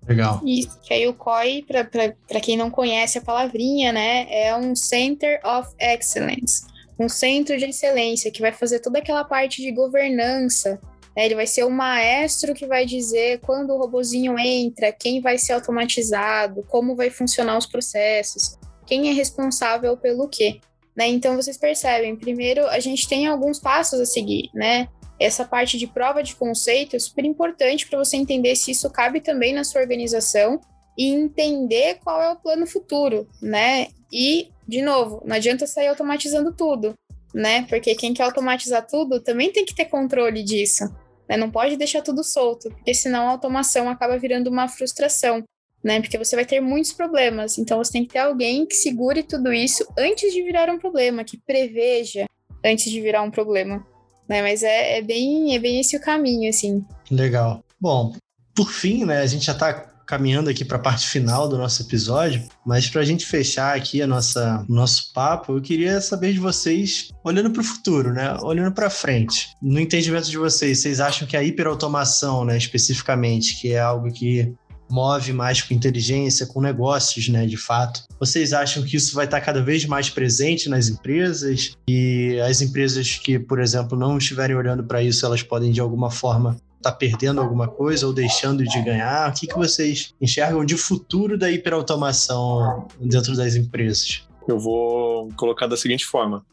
Legal. Isso, que aí o COI, para quem não conhece a palavrinha, né, é um Center of Excellence, um centro de excelência que vai fazer toda aquela parte de governança né? Ele vai ser o maestro que vai dizer quando o robozinho entra, quem vai ser automatizado, como vai funcionar os processos, quem é responsável pelo quê, né? Então, vocês percebem, primeiro, a gente tem alguns passos a seguir, né? Essa parte de prova de conceito é super importante para você entender se isso cabe também na sua organização e entender qual é o plano futuro, né? E, de novo, não adianta sair automatizando tudo, né? Porque quem quer automatizar tudo também tem que ter controle disso, né? Não pode deixar tudo solto, porque senão a automação acaba virando uma frustração, né? Porque você vai ter muitos problemas, então você tem que ter alguém que segure tudo isso antes de virar um problema, que preveja antes de virar um problema, né? Mas é bem esse o caminho, assim. Legal. Bom, por fim, né, a gente já está caminhando aqui para a parte final do nosso episódio, mas para a gente fechar aqui o nosso papo, eu queria saber de vocês, olhando para o futuro, né, olhando para frente, no entendimento de vocês acham que a hiperautomação, né, especificamente, que é algo que move mais com inteligência, com negócios, né, de fato, vocês acham que isso vai estar cada vez mais presente nas empresas e as empresas que, por exemplo, não estiverem olhando para isso, elas podem de alguma forma tá perdendo alguma coisa ou deixando de ganhar? O que vocês enxergam de futuro da hiperautomação dentro das empresas? Eu vou colocar da seguinte forma.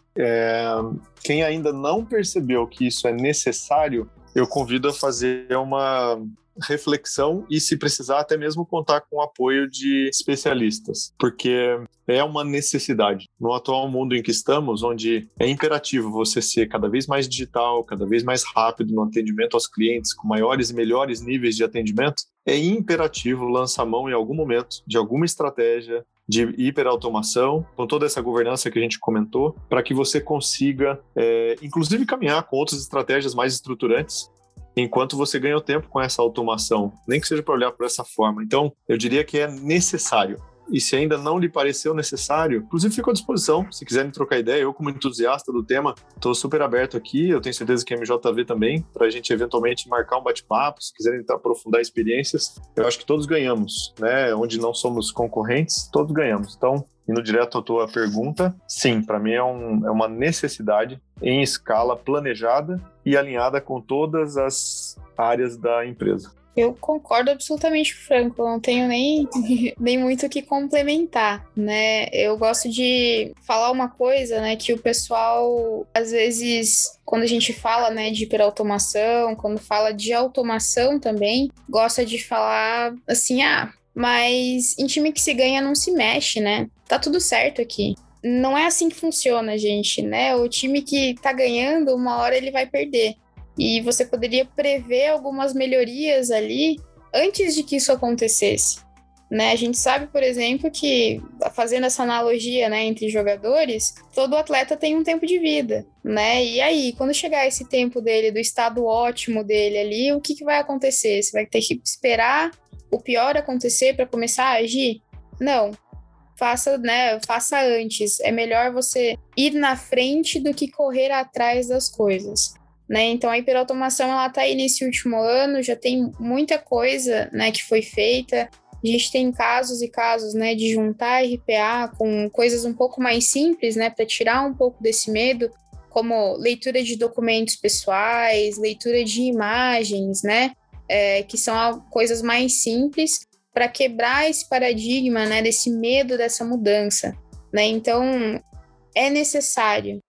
Quem ainda não percebeu que isso é necessário, eu convido a fazer uma reflexão e, se precisar, até mesmo contar com o apoio de especialistas, porque é uma necessidade. No atual mundo em que estamos, onde é imperativo você ser cada vez mais digital, cada vez mais rápido no atendimento aos clientes, com maiores e melhores níveis de atendimento, é imperativo lançar mão em algum momento de alguma estratégia de hiperautomação, com toda essa governança que a gente comentou, para que você consiga, inclusive, caminhar com outras estratégias mais estruturantes, enquanto você ganha o tempo com essa automação, nem que seja para olhar por essa forma. Então, eu diria que é necessário. E se ainda não lhe pareceu necessário, inclusive fico à disposição, se quiserem trocar ideia, eu como entusiasta do tema, estou super aberto aqui, eu tenho certeza que a MJV também, para a gente eventualmente marcar um bate-papo, se quiserem aprofundar experiências, eu acho que todos ganhamos, né? Onde não somos concorrentes, todos ganhamos. Então, indo direto à tua pergunta, sim, para mim é uma necessidade em escala planejada e alinhada com todas as áreas da empresa. Eu concordo absolutamente com o Franco, não tenho nem muito o que complementar, né? Eu gosto de falar uma coisa, né, que o pessoal, às vezes, quando a gente fala, né, de hiperautomação, quando fala de automação também, gosta de falar assim, mas em time que se ganha não se mexe, né? Tá tudo certo aqui. Não é assim que funciona, gente, né? O time que tá ganhando, uma hora ele vai perder. E você poderia prever algumas melhorias ali antes de que isso acontecesse, né? A gente sabe, por exemplo, que, fazendo essa analogia, né, entre jogadores, todo atleta tem um tempo de vida, né? E aí, quando chegar esse tempo dele, do estado ótimo dele ali, o que vai acontecer? Você vai ter que esperar o pior acontecer para começar a agir? Não. Faça antes. É melhor você ir na frente do que correr atrás das coisas, né? Então, a hiperautomação, ela está aí nesse último ano, já tem muita coisa, né, que foi feita. A gente tem casos e casos, né, de juntar RPA com coisas um pouco mais simples, né, para tirar um pouco desse medo, como leitura de documentos pessoais, leitura de imagens, né, que são coisas mais simples para quebrar esse paradigma, né, desse medo dessa mudança, né? Então, é necessário,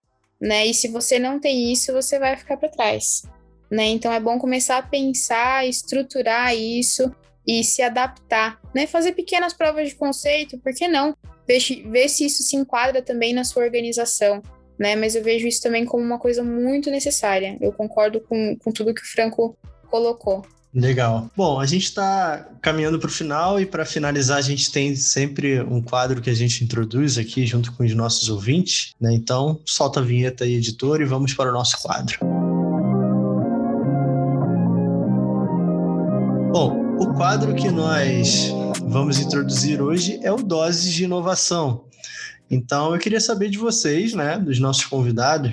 né? E se você não tem isso, você vai ficar para trás, né? Então, é bom começar a pensar, estruturar isso e se adaptar, né? Fazer pequenas provas de conceito, por que não? Ver se isso se enquadra também na sua organização, né? Mas eu vejo isso também como uma coisa muito necessária. Eu concordo com tudo que o Franco colocou. Legal. Bom, a gente está caminhando para o final e, para finalizar, a gente tem sempre um quadro que a gente introduz aqui junto com os nossos ouvintes, né? Então, solta a vinheta aí, editor, e vamos para o nosso quadro. Bom, o quadro que nós vamos introduzir hoje é o Doses de Inovação. Então, eu queria saber de vocês, né, dos nossos convidados,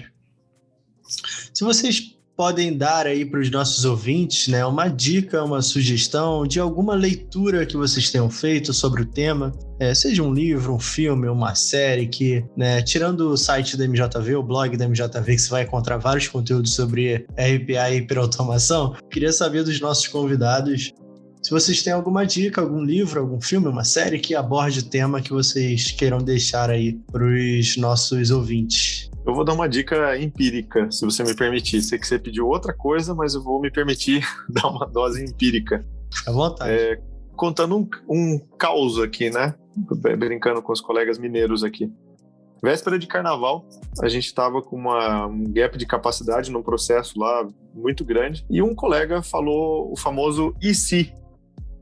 se vocês podem dar aí para os nossos ouvintes, né, uma dica, uma sugestão de alguma leitura que vocês tenham feito sobre o tema, seja um livro, um filme, uma série que, né, tirando o site da MJV, o blog da MJV, que você vai encontrar vários conteúdos sobre RPA e hiperautomação, queria saber dos nossos convidados se vocês têm alguma dica, algum livro, algum filme, uma série que aborde o tema que vocês queiram deixar aí para os nossos ouvintes. Eu vou dar uma dica empírica, se você me permitir. Sei que você pediu outra coisa, mas eu vou me permitir dar uma dose empírica. À vontade. Contando um caos aqui, né? Brincando com os colegas mineiros aqui. Véspera de carnaval, a gente estava com um gap de capacidade num processo lá muito grande e um colega falou o famoso "e se?"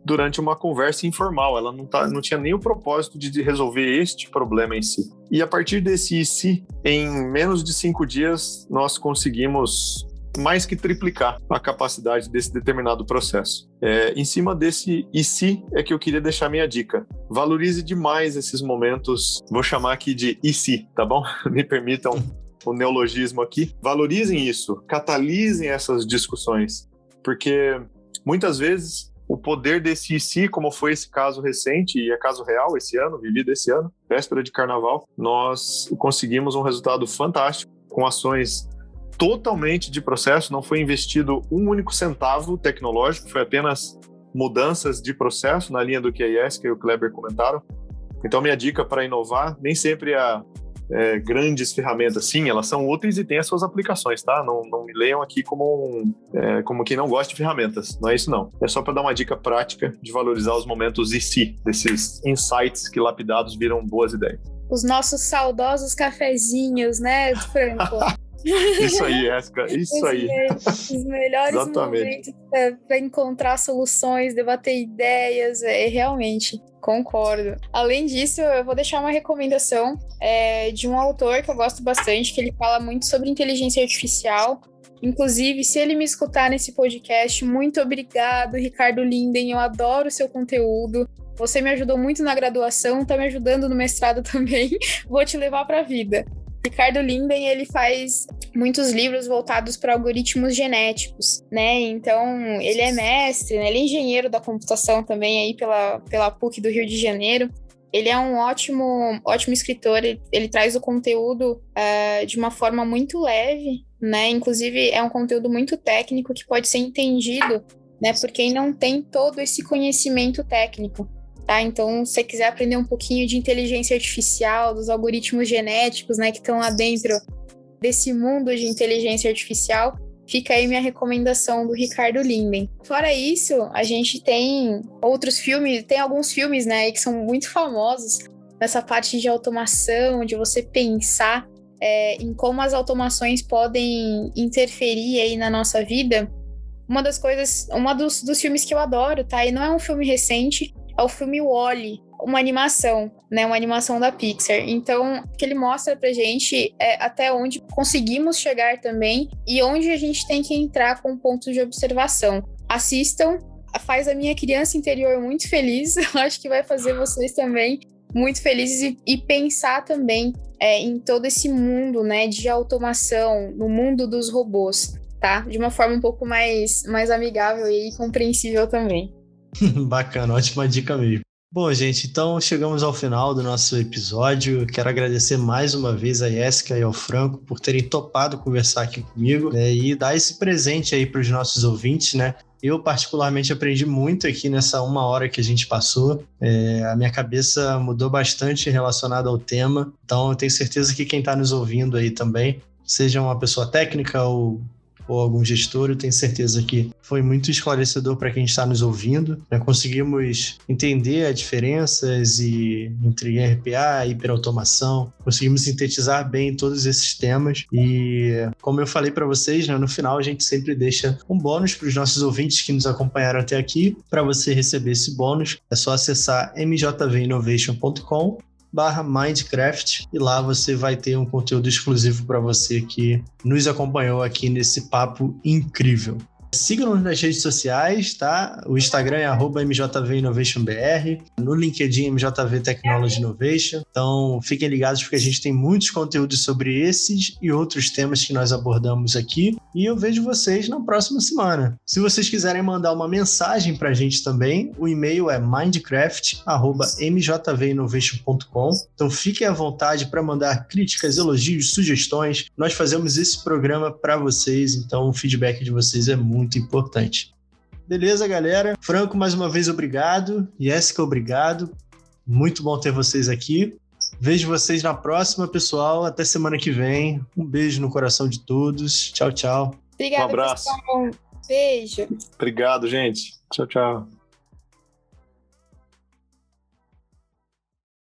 durante uma conversa informal. Ela não tinha nem o propósito de resolver este problema em si. E a partir desse "e se", em menos de 5 dias, nós conseguimos mais que triplicar a capacidade desse determinado processo. Em cima desse "e se" é que eu queria deixar minha dica. Valorize demais esses momentos, vou chamar aqui de "e se", tá bom? Me permitam o neologismo aqui. Valorizem isso, catalisem essas discussões, porque muitas vezes o poder desse "e se", como foi esse caso recente, e é caso real esse ano, vivido esse ano, véspera de carnaval, nós conseguimos um resultado fantástico, com ações totalmente de processo, não foi investido um único centavo tecnológico, foi apenas mudanças de processo na linha do que a Jéssica e o Kleber comentaram. Então, minha dica para inovar, nem sempre grandes ferramentas, sim, elas são úteis e têm as suas aplicações, tá? Não me leiam aqui como quem não gosta de ferramentas, não é isso não. É só para dar uma dica prática de valorizar os momentos "e se", desses insights que lapidados viram boas ideias. Os nossos saudosos cafezinhos, né, Franco? Isso aí, Jéssica, isso aí. Os melhores momentos para encontrar soluções, debater ideias, realmente, concordo. Além disso, eu vou deixar uma recomendação de um autor que eu gosto bastante, que ele fala muito sobre inteligência artificial. Inclusive, se ele me escutar nesse podcast, muito obrigado, Ricardo Linden, eu adoro o seu conteúdo. Você me ajudou muito na graduação, tá me ajudando no mestrado também. Vou te levar para a vida. Ricardo Linden, ele faz muitos livros voltados para algoritmos genéticos, né? Então, ele é mestre, né? Ele é engenheiro da computação também aí pela PUC do Rio de Janeiro. Ele é um ótimo escritor, ele traz o conteúdo de uma forma muito leve, né? Inclusive, é um conteúdo muito técnico que pode ser entendido, né, por quem não tem todo esse conhecimento técnico. Tá? Então, se você quiser aprender um pouquinho de inteligência artificial, dos algoritmos genéticos, né, que estão lá dentro desse mundo de inteligência artificial, fica aí minha recomendação do Ricardo Linden. Fora isso, a gente tem outros filmes, tem alguns filmes, né, que são muito famosos nessa parte de automação, de você pensar em como as automações podem interferir aí na nossa vida. Uma dos filmes que eu adoro, tá? E não é um filme recente, é o filme Wall-E, uma animação, né? Uma animação da Pixar. Então, o que ele mostra pra gente é até onde conseguimos chegar também e onde a gente tem que entrar com pontos de observação. Assistam, faz a minha criança interior muito feliz, eu acho que vai fazer vocês também muito felizes e pensar também em todo esse mundo, né, de automação, no mundo dos robôs, tá? De uma forma um pouco mais amigável e compreensível também. Bacana, ótima dica mesmo. Bom, gente, então chegamos ao final do nosso episódio. Quero agradecer mais uma vez a Jéssica e ao Franco por terem topado conversar aqui comigo, e dar esse presente aí para os nossos ouvintes, né? Eu, particularmente, aprendi muito aqui nessa 1 hora que a gente passou. A minha cabeça mudou bastante relacionada ao tema. Então, eu tenho certeza que quem está nos ouvindo aí também, seja uma pessoa técnica ou algum gestor, eu tenho certeza que foi muito esclarecedor para quem está nos ouvindo. Conseguimos entender as diferenças entre RPA e hiperautomação, conseguimos sintetizar bem todos esses temas e, como eu falei para vocês, né, no final a gente sempre deixa um bônus para os nossos ouvintes que nos acompanharam até aqui. Para você receber esse bônus, é só acessar mjvinnovation.com/Mindcraft e lá você vai ter um conteúdo exclusivo para você que nos acompanhou aqui nesse papo incrível. Sigam-nos nas redes sociais, tá? O Instagram é @MJVInnovationBR, no LinkedIn MJV Technology Innovation. Então, fiquem ligados porque a gente tem muitos conteúdos sobre esses e outros temas que nós abordamos aqui. E eu vejo vocês na próxima semana. Se vocês quiserem mandar uma mensagem pra gente também, o e-mail é mindcraft@mjvinnovation.com. Então, fiquem à vontade para mandar críticas, elogios, sugestões. Nós fazemos esse programa para vocês, então o feedback de vocês é muito importante. Beleza, galera? Franco, mais uma vez, obrigado. Jéssica, obrigado. Muito bom ter vocês aqui. Vejo vocês na próxima, pessoal. Até semana que vem. Um beijo no coração de todos. Tchau, tchau. Obrigada, um abraço. Pessoal. Beijo. Obrigado, gente. Tchau, tchau.